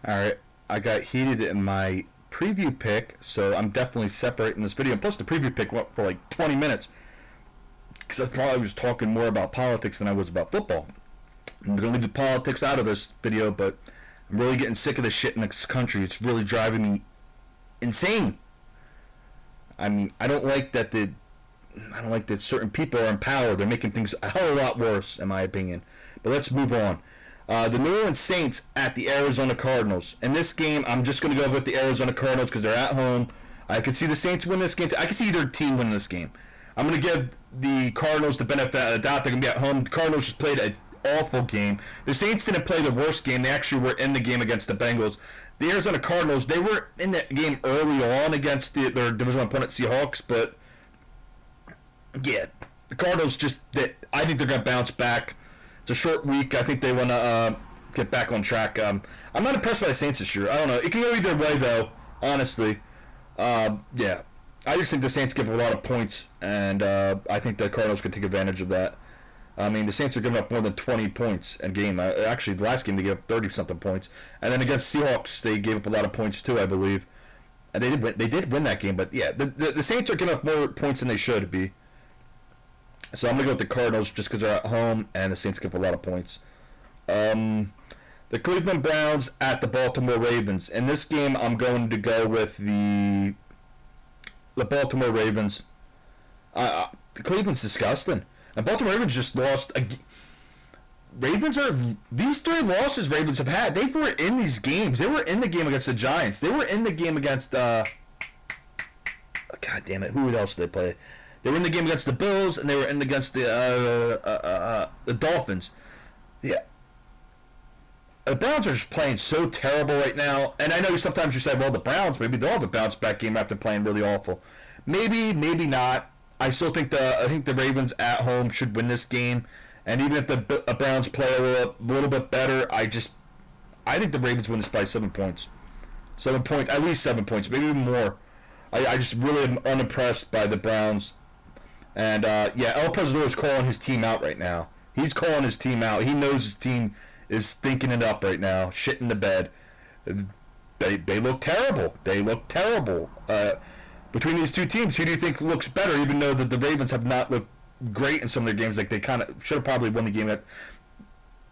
All right, I got heated in my preview pick, so I'm definitely separating this video. And plus, the preview pick went for like 20 minutes because I probably was talking more about politics than I was about football. I'm gonna leave the politics out of this video, but I'm really getting sick of this shit in this country. It's really driving me insane. I mean, I don't like that certain people are in power. They're making things a hell of a lot worse, in my opinion. But let's move on. The New Orleans Saints at the Arizona Cardinals. In this game, I'm just going to go with the Arizona Cardinals because they're at home. I could see the Saints win this game. I could see either team win this game. I'm going to give the Cardinals the benefit of the doubt. They're going to be at home. The Cardinals just played an awful game. The Saints didn't play the worst game. They actually were in the game against the Bengals. The Arizona Cardinals, they were in that game early on against their divisional opponent Seahawks, but yeah, the Cardinals I think they're going to bounce back. It's a short week. I think they want to get back on track. I'm not impressed by the Saints this year. I don't know. It can go either way, though, honestly. Yeah. I just think the Saints give a lot of points, and I think the Cardinals can take advantage of that. I mean, the Saints are giving up more than 20 points a game. Actually, the last game they gave up 30-something points. And then against Seahawks, they gave up a lot of points, too, I believe. And they did win that game, but yeah, the Saints are giving up more points than they should be. So I'm going to go with the Cardinals just because they're at home and the Saints give up a lot of points. The Cleveland Browns at the Baltimore Ravens. In this game, I'm going to go with the Baltimore Ravens. Cleveland's disgusting. And Baltimore Ravens just lost. These three losses Ravens have had. They were in these games. They were in the game against the Giants. They were in the game against, God damn it, who else did they play? They were in the game against the Bills, and they were in against the Dolphins. Yeah. The Browns are just playing so terrible right now. And I know sometimes you say, well, the Browns, maybe they'll have a bounce back game after playing really awful. Maybe, maybe not. I still think the Ravens at home should win this game. And even if the Browns play a little bit better, I think the Ravens win this by 7 points. 7 points, at least 7 points, maybe even more. I just really am unimpressed by the Browns. And, yeah, El Presidor is calling his team out right now. He's calling his team out. He knows his team is thinking it up right now, shit in the bed. They look terrible. They look terrible. Between these two teams, who do you think looks better, even though the Ravens have not looked great in some of their games? Like, they kind of should have probably won the game.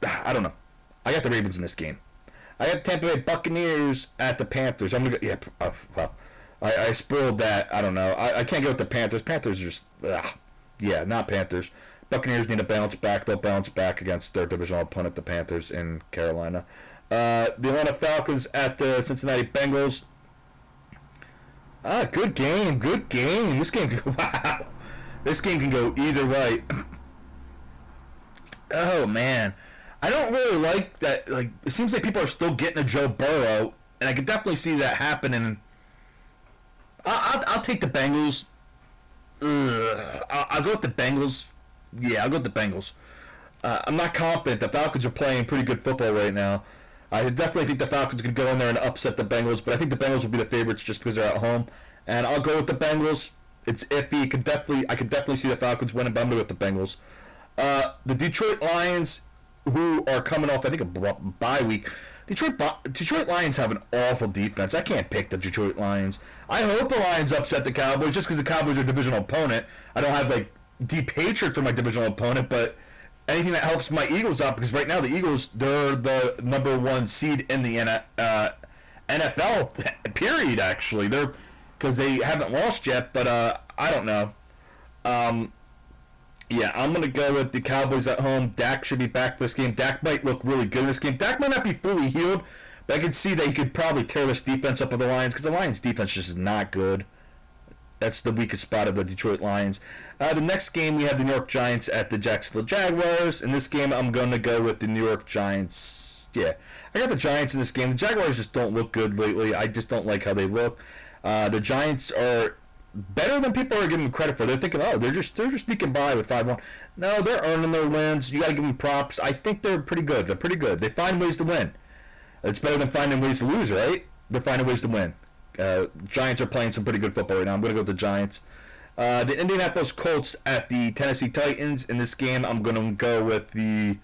I don't know. I got the Ravens in this game. I got Tampa Bay Buccaneers at the Panthers. I'm going to go, yeah, well, I spoiled that. I don't know. I can't go with the Panthers. Panthers are just, yeah, not Panthers. Buccaneers need to bounce back. They'll bounce back against their divisional opponent, the Panthers in Carolina. The Atlanta Falcons at the Cincinnati Bengals. Good game. Good game. This game, wow. This game can go either way. Oh, man. I don't really like that. Like, it seems like people are still getting a Joe Burrow, and I could definitely see that happening. I'll take the Bengals. I'll go with the Bengals. Yeah, I'll go with the Bengals. I'm not confident. The Falcons are playing pretty good football right now. I definitely think the Falcons could go in there and upset the Bengals, but I think the Bengals will be the favorites just because they're at home. And I'll go with the Bengals. It's iffy. I could definitely see the Falcons winning, but I'm going to go with the Bengals. The Detroit Lions, who are coming off, I think, a bye week. Detroit Lions have an awful defense. I can't pick the Detroit Lions. I hope the Lions upset the Cowboys just because the Cowboys are a divisional opponent. I don't have, like, deep hatred for my divisional opponent, but anything that helps my Eagles out, because right now the Eagles, they're the number one seed in the NFL, period, actually. Because they haven't lost yet, but I don't know. Yeah, I'm going to go with the Cowboys at home. Dak should be back for this game. Dak might look really good in this game. Dak might not be fully healed, but I can see that he could probably tear this defense up of the Lions, because the Lions' defense just is not good. That's the weakest spot of the Detroit Lions. The next game, we have the New York Giants at the Jacksonville Jaguars. In this game, I'm going to go with the New York Giants. Yeah, I got the Giants in this game. The Jaguars just don't look good lately. I just don't like how they look. The Giants are better than people are giving them credit for. They're thinking, oh, they're just sneaking by with 5-1. No, they're earning their wins. You got to give them props. I think they're pretty good. They're pretty good. They find ways to win. It's better than finding ways to lose, right? They're finding ways to win. Giants are playing some pretty good football right now. I'm going to go with the Giants. The Indianapolis Colts at the Tennessee Titans. In this game, I'm going to go with the...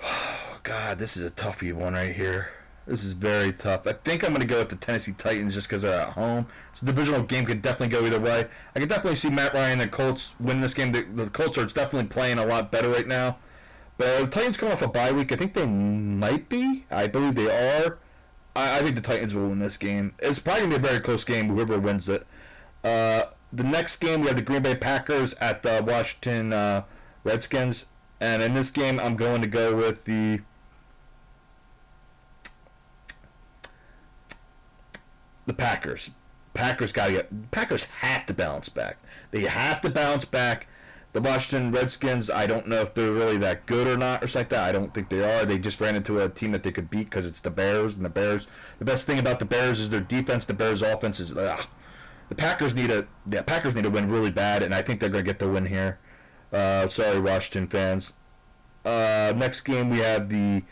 Oh, God, this is a toughy one right here. This is very tough. I think I'm going to go with the Tennessee Titans just because they're at home. It's a divisional game, could definitely go either way. I could definitely see Matt Ryan and the Colts win this game. The Colts are definitely playing a lot better right now. But the Titans come off a bye week. I think they might be. I believe they are. I think the Titans will win this game. It's probably going to be a very close game, whoever wins it. The next game, we have the Green Bay Packers at the Washington Redskins. And in this game, I'm going to go with the Packers. Packers have to bounce back. They have to bounce back. The Washington Redskins, I don't know if they're really that good or not, or something like that. I don't think they are. They just ran into a team that they could beat because it's the Bears, and the Bears. The best thing about the Bears is their defense. The Bears' offense is. The Packers need a win really bad, and I think they're going to get the win here. Sorry, Washington fans. Next game we have the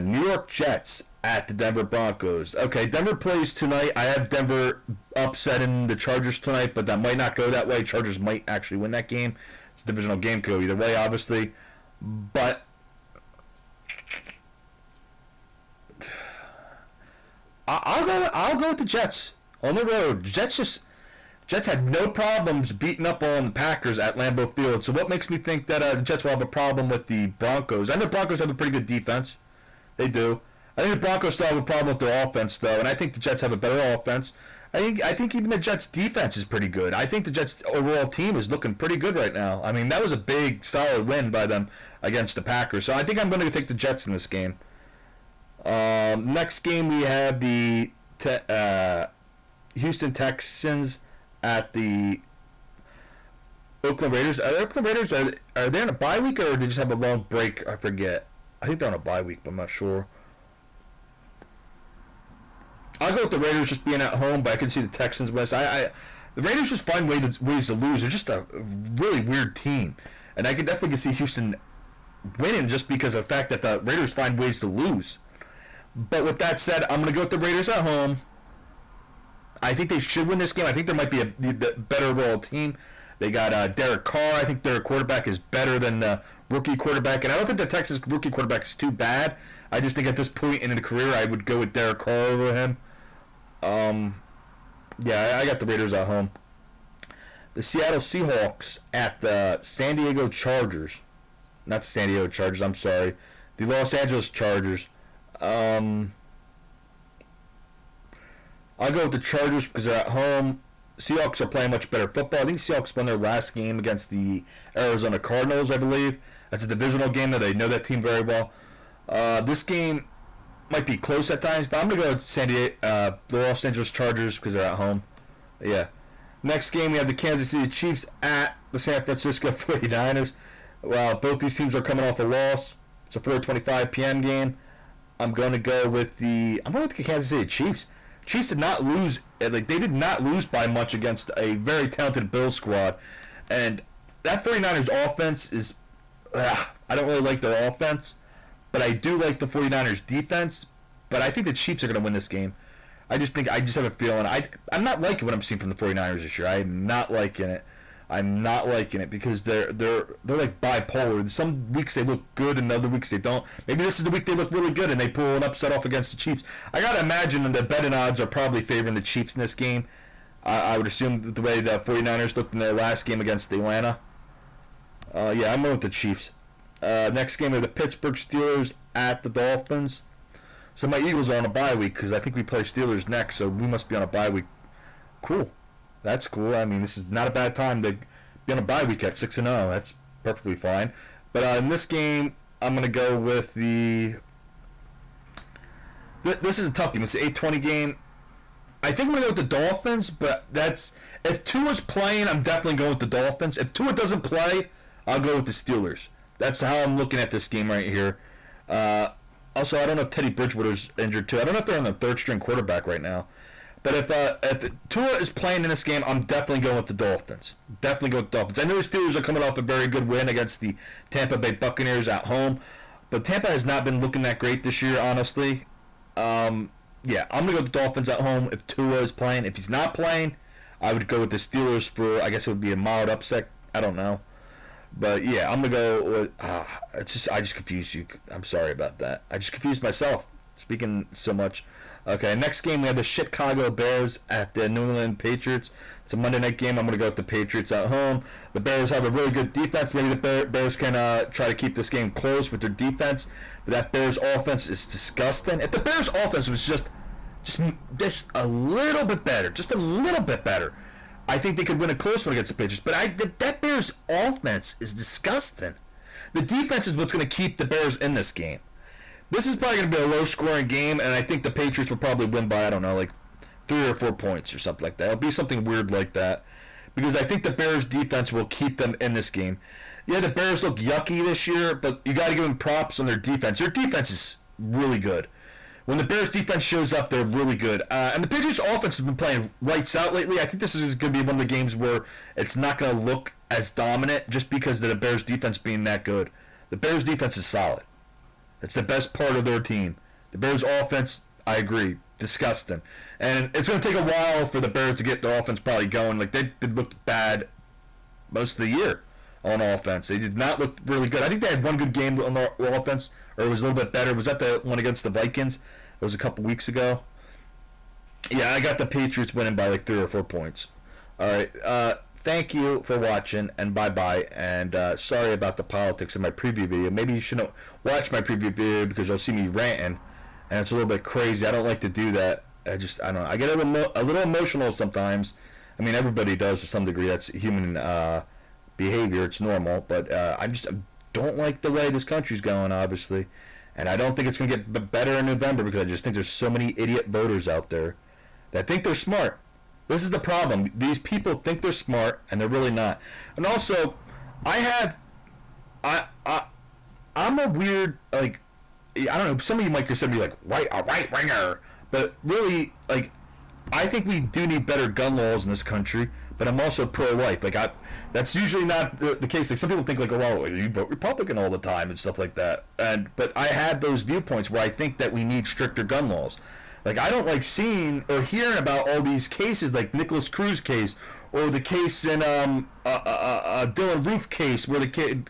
New York Jets at the Denver Broncos. Okay, Denver plays tonight. I have Denver upsetting the Chargers tonight, but that might not go that way. Chargers might actually win that game. It's a divisional game, could go either way, obviously. But I'll go with the Jets on the road. Jets had no problems beating up on the Packers at Lambeau Field. So what makes me think that the Jets will have a problem with the Broncos? I know the Broncos have a pretty good defense. They do. I think the Broncos still have a problem with their offense, though, and I think the Jets have a better offense. I think even the Jets' defense is pretty good. I think the Jets' overall team is looking pretty good right now. I mean, that was a big, solid win by them against the Packers. So I think I'm going to take the Jets in this game. Next game, we have the Houston Texans at the Oakland Raiders. Are the Oakland Raiders, are they on a bye week, or do they just have a long break? I forget. I think they're on a bye week, but I'm not sure. I'll go with the Raiders just being at home, but I can see the Texans win. The Raiders just find ways to lose. They're just a really weird team. And I can definitely see Houston winning just because of the fact that the Raiders find ways to lose. But with that said, I'm going to go with the Raiders at home. I think they should win this game. I think there might be a better overall team. They got Derek Carr. I think their quarterback is better than the rookie quarterback. And I don't think the Texas rookie quarterback is too bad. I just think at this point in the career, I would go with Derek Carr over him. Yeah, I got the Raiders at home. The Seattle Seahawks at the San Diego Chargers. Not the San Diego Chargers, I'm sorry. The Los Angeles Chargers. I'll go with the Chargers because they're at home. Seahawks are playing much better football. I think Seahawks won their last game against the Arizona Cardinals, I believe. That's a divisional game that they know that team very well. This game might be close at times, but I'm going to go with the Los Angeles Chargers because they're at home. Yeah. Next game, we have the Kansas City Chiefs at the San Francisco 49ers. Well, both these teams are coming off a loss. It's a 4:25 p.m. game. I'm going to go with the Kansas City Chiefs. Chiefs did not lose. They did not lose by much against a very talented Bills squad. And that 49ers offense is... I don't really like their offense. But I do like the 49ers defense. But I think the Chiefs are going to win this game. I just have a feeling. I'm not liking what I'm seeing from the 49ers this year. I'm not liking it. I'm not liking it because they're like bipolar. Some weeks they look good and other weeks they don't. Maybe this is the week they look really good and they pull an upset off against the Chiefs. I got to imagine that the betting odds are probably favoring the Chiefs in this game. I would assume that the way the 49ers looked in their last game against Atlanta. Yeah, I'm going with the Chiefs. Next game are the Pittsburgh Steelers at the Dolphins. So my Eagles are on a bye week because I think we play Steelers next, so we must be on a bye week. Cool. That's cool. I mean, this is not a bad time to be on a bye week at 6-0. That's perfectly fine. But in this game, I'm going to go with the... This is a tough game. It's an 8:20 game. I think I'm going to go with the Dolphins, but that's... If Tua's playing, I'm definitely going with the Dolphins. If Tua doesn't play, I'll go with the Steelers. That's how I'm looking at this game right here. Also, I don't know if Teddy Bridgewater's injured too. I don't know if they're on the third-string quarterback right now. But if Tua is playing in this game, I'm definitely going with the Dolphins. Definitely going with the Dolphins. I know the Steelers are coming off a very good win against the Tampa Bay Buccaneers at home. But Tampa has not been looking that great this year, honestly. Yeah, I'm going to go with the Dolphins at home if Tua is playing. If he's not playing, I would go with the Steelers for, I guess it would be a mild upset. I don't know. But yeah, I'm going to go with... I just confused you. I'm sorry about that. I just confused myself. speaking so much. Okay, next game we have the Chicago Bears at the New England Patriots. It's a Monday night game. I'm going to go with the Patriots at home. The Bears have a really good defense. Maybe the Bears can try to keep this game close with their defense. But that Bears offense is disgusting. If the Bears offense was just a little bit better, I think they could win a close one against the Patriots. But that Bears offense is disgusting. The defense is what's going to keep the Bears in this game. This is probably going to be a low-scoring game, and I think the Patriots will probably win by, I don't know, like 3 or 4 points or something like that. It'll be something weird like that, because I think the Bears' defense will keep them in this game. Yeah, the Bears look yucky this year, but you got to give them props on their defense. Their defense is really good. When the Bears' defense shows up, they're really good. And the Patriots' offense has been playing lights out lately. I think this is going to be one of the games where it's not going to look as dominant just because of the Bears' defense being that good. The Bears' defense is solid. It's the best part of their team. The Bears' offense, I agree, disgusting. And it's going to take a while for the Bears to get their offense probably going. Like, they looked bad most of the year on offense. They did not look really good. I think they had one good game on their offense, or it was a little bit better. Was that the one against the Vikings? It was a couple weeks ago. Yeah, I got the Patriots winning by like 3 or 4 points. All right. Thank you for watching, and bye-bye. And sorry about the politics in my preview video. Maybe you shouldn't watch my preview video because you'll see me ranting, and it's a little bit crazy. I don't like to do that. I don't know. I get a little emotional sometimes. I mean, everybody does to some degree. That's human behavior. It's normal. But I don't like the way this country's going, obviously. And I don't think it's going to get better in November because I just think there's so many idiot voters out there that think they're smart. This is the problem. These people think they're smart, and they're really not. And also, I'm a weird, like, I don't know, some of you might consider me like a right winger, but really, like, I think we do need better gun laws in this country. But I'm also pro-life. Like, that's usually not the case. Like, some people think like, oh, well, you vote Republican all the time and stuff like that. But I have those viewpoints where I think that we need stricter gun laws. Like, I don't like seeing or hearing about all these cases, like Nicholas Cruz case, or the case in Dylan Roof case where the kid,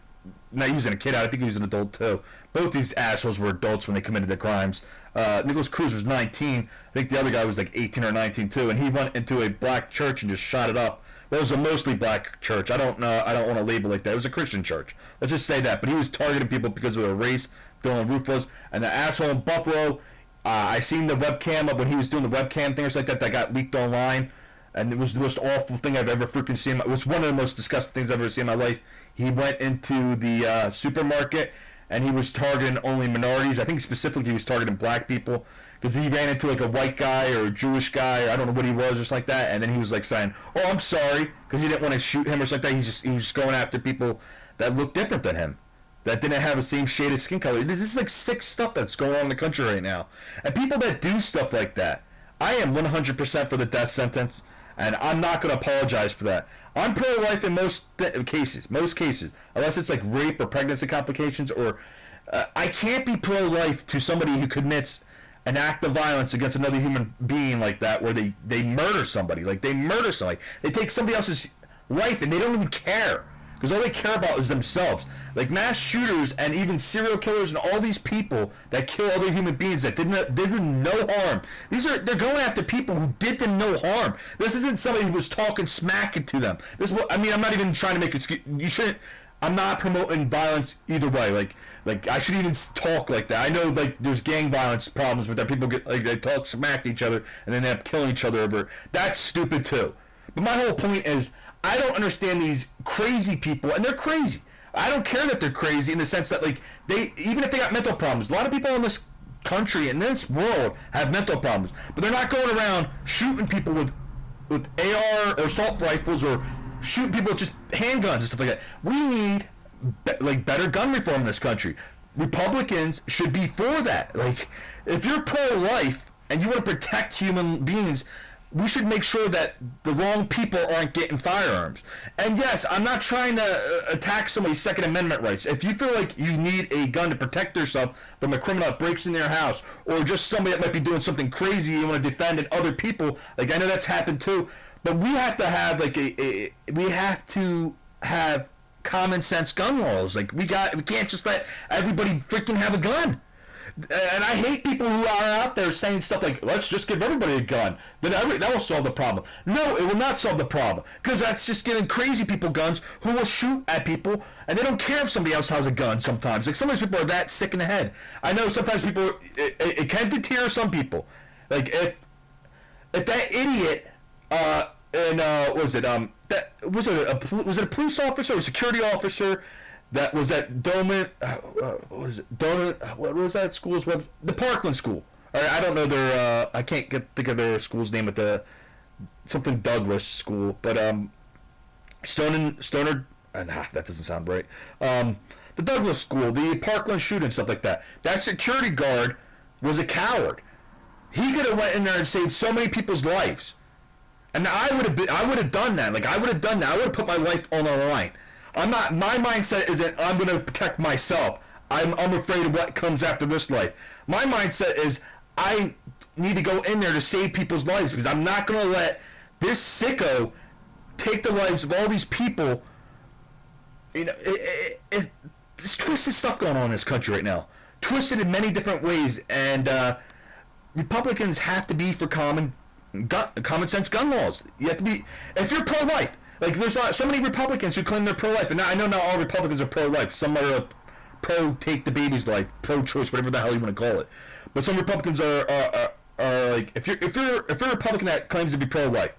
not using a kid out, I think he was an adult too. Both these assholes were adults when they committed the crimes. Nicholas Cruz was 19. I think the other guy was like 18 or 19 too, and he went into a black church and just shot it up. Well, it was a mostly black church. I don't know. I don't want to label it like that. It was a Christian church. Let's just say that. But he was targeting people because of their race. Dylan Roof was, and the asshole in Buffalo. I seen the webcam of when he was doing the webcam things like that got leaked online, and it was the most awful thing I've ever freaking seen. It was one of the most disgusting things I've ever seen in my life. He went into the supermarket, and he was targeting only minorities. I think specifically he was targeting black people, because he ran into like a white guy or a Jewish guy, or I don't know what he was, just like that, and then he was like saying, "Oh, I'm sorry," because he didn't want to shoot him or something like that. He was just going after people that looked different than him, that didn't have the same shade of skin color. This is like sick stuff that's going on in the country right now. And people that do stuff like that, I am 100% for the death sentence, and I'm not going to apologize for that. I'm pro-life in most cases, unless it's like rape or pregnancy complications, or I can't be pro-life to somebody who commits an act of violence against another human being like that, where they murder somebody. Like, they murder somebody. They take somebody else's life, and they don't even care. Because all they care about is themselves. Like mass shooters and even serial killers and all these people that kill other human beings that did them no harm. They're going after people who did them no harm. This isn't somebody who was talking smack to them. I'm not even trying to make excuse. You shouldn't. I'm not promoting violence either way. Like I shouldn't even talk like that. I know like there's gang violence problems with that. People get like they talk smack to each other and then they end up killing each other over. That's stupid too. But my whole point is, I don't understand these crazy people, and they're crazy. I don't care that they're crazy in the sense that, like, even if they got mental problems, a lot of people in this country, in this world, have mental problems, but they're not going around shooting people with AR or assault rifles or shooting people with just handguns and stuff like that. We need, better gun reform in this country. Republicans should be for that. Like, if you're pro-life and you want to protect human beings, we should make sure that the wrong people aren't getting firearms. And yes, I'm not trying to attack somebody's Second Amendment rights. If you feel like you need a gun to protect yourself from a criminal that breaks in their house, or just somebody that might be doing something crazy you want to defend and other people, like I know that's happened too, but we have to have common sense gun laws. Like we can't just let everybody freaking have a gun. And I hate people who are out there saying stuff like, let's just give everybody a gun. Then that will solve the problem. No, it will not solve the problem. Because that's just giving crazy people guns who will shoot at people, and they don't care if somebody else has a gun sometimes. Like, some of these people are that sick in the head. I know sometimes people, it can deter some people. Like, if that idiot, was it a police officer or a security officer that was at Doman, what was that school's web? The Parkland School. I don't know their, I can't think of their school's name at the, something Douglas School, but, Stoner, that doesn't sound right. The Douglas School, the Parkland shooting, stuff like that. That security guard was a coward. He could have went in there and saved so many people's lives. And I would have done that. Like, I would have done that. I would have put my life on the line. My mindset isn't, I'm going to protect myself. I'm afraid of what comes after this life. My mindset is, I need to go in there to save people's lives, because I'm not going to let this sicko take the lives of all these people. You know, there's twisted stuff going on in this country right now. Twisted in many different ways, and Republicans have to be for common sense gun laws. You have to be, if you're pro-life. Like, there's not so many Republicans who claim they're pro-life, and I know not all Republicans are pro-life. Some are pro-take the baby's life, pro-choice, whatever the hell you want to call it. But some Republicans are like, if you're a Republican that claims to be pro-life,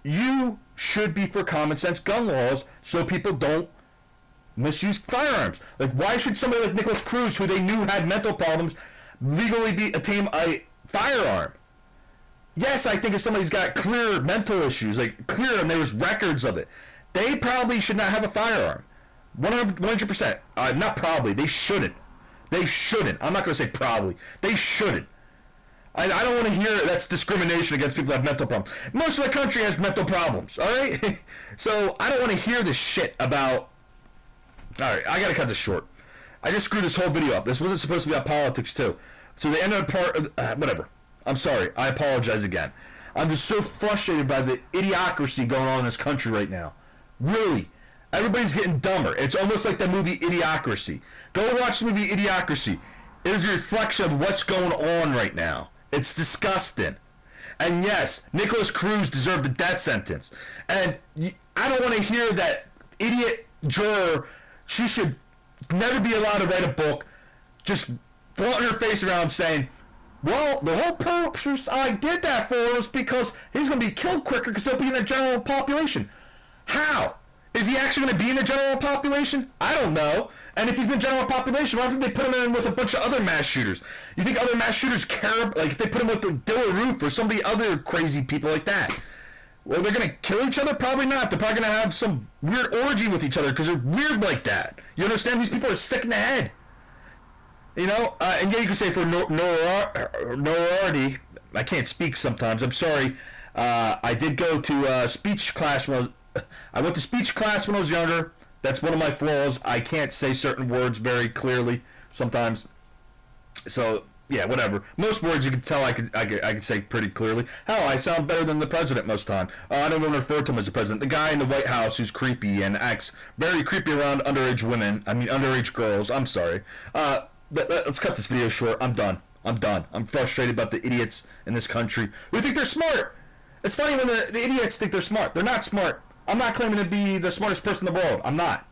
you should be for common sense gun laws so people don't misuse firearms. Like, why should somebody like Nicholas Cruz, who they knew had mental problems, legally obtain a firearm? Yes, I think if somebody's got clear mental issues, like clear, and there's records of it, they probably should not have a firearm. 100%. Not probably. They shouldn't. They shouldn't. I'm not going to say probably. They shouldn't. I don't want to hear that's discrimination against people that have mental problems. Most of the country has mental problems, all right? So I don't want to hear this shit about... All right, I got to cut this short. I just screwed this whole video up. This wasn't supposed to be about politics, too. So the end of the part... whatever. I'm sorry. I apologize again. I'm just so frustrated by the idiocracy going on in this country right now. Really. Everybody's getting dumber. It's almost like that movie Idiocracy. Go watch the movie Idiocracy. It is a reflection of what's going on right now. It's disgusting. And yes, Nicholas Cruz deserved a death sentence. And I don't want to hear that idiot juror. She should never be allowed to write a book just flaunting her face around saying, well, the whole purpose I did that for was because he's going to be killed quicker because he'll be in the general population. How? Is he actually going to be in the general population? I don't know. And if he's in the general population, why don't they put him in with a bunch of other mass shooters? You think other mass shooters care? Like, if they put him with Dilla Roof or somebody other crazy people like that, well, they're going to kill each other? Probably not. They're probably going to have some weird orgy with each other because they're weird like that. You understand? These people are sick in the head. You know? And yeah, you can say for notoriety, I can't speak sometimes. I'm sorry. I did go to speech class I went to speech class when I was younger. That's one of my flaws. I can't say certain words very clearly sometimes. So, yeah, whatever. Most words you can tell I could say pretty clearly. Hell, I sound better than the president most of the time. I don't even refer to him as the president. The guy in the White House who's creepy and acts very creepy around underage women. I mean, underage girls. I'm sorry. Let's cut this video short. I'm done. I'm frustrated about the idiots in this country who think they're smart. It's funny when the idiots think they're smart. They're not smart. I'm not claiming to be the smartest person in the world. I'm not.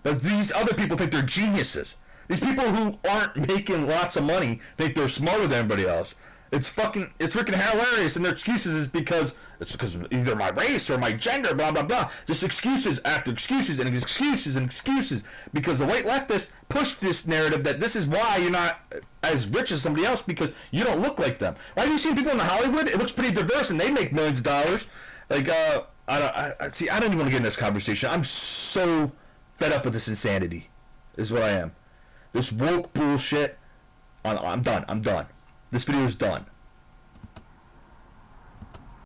But these other people think they're geniuses. These people who aren't making lots of money think they're smarter than everybody else. It's freaking hilarious, and their excuses is because it's because of either my race or my gender, blah, blah, blah. Just excuses after excuses and excuses and excuses because the white leftists push this narrative that this is why you're not as rich as somebody else because you don't look like them. Why have you seen people in Hollywood? It looks pretty diverse, and they make millions of dollars. Like, I don't even want to get in this conversation. I'm so fed up with this insanity, is what I am. This woke bullshit. I'm done. This video is done.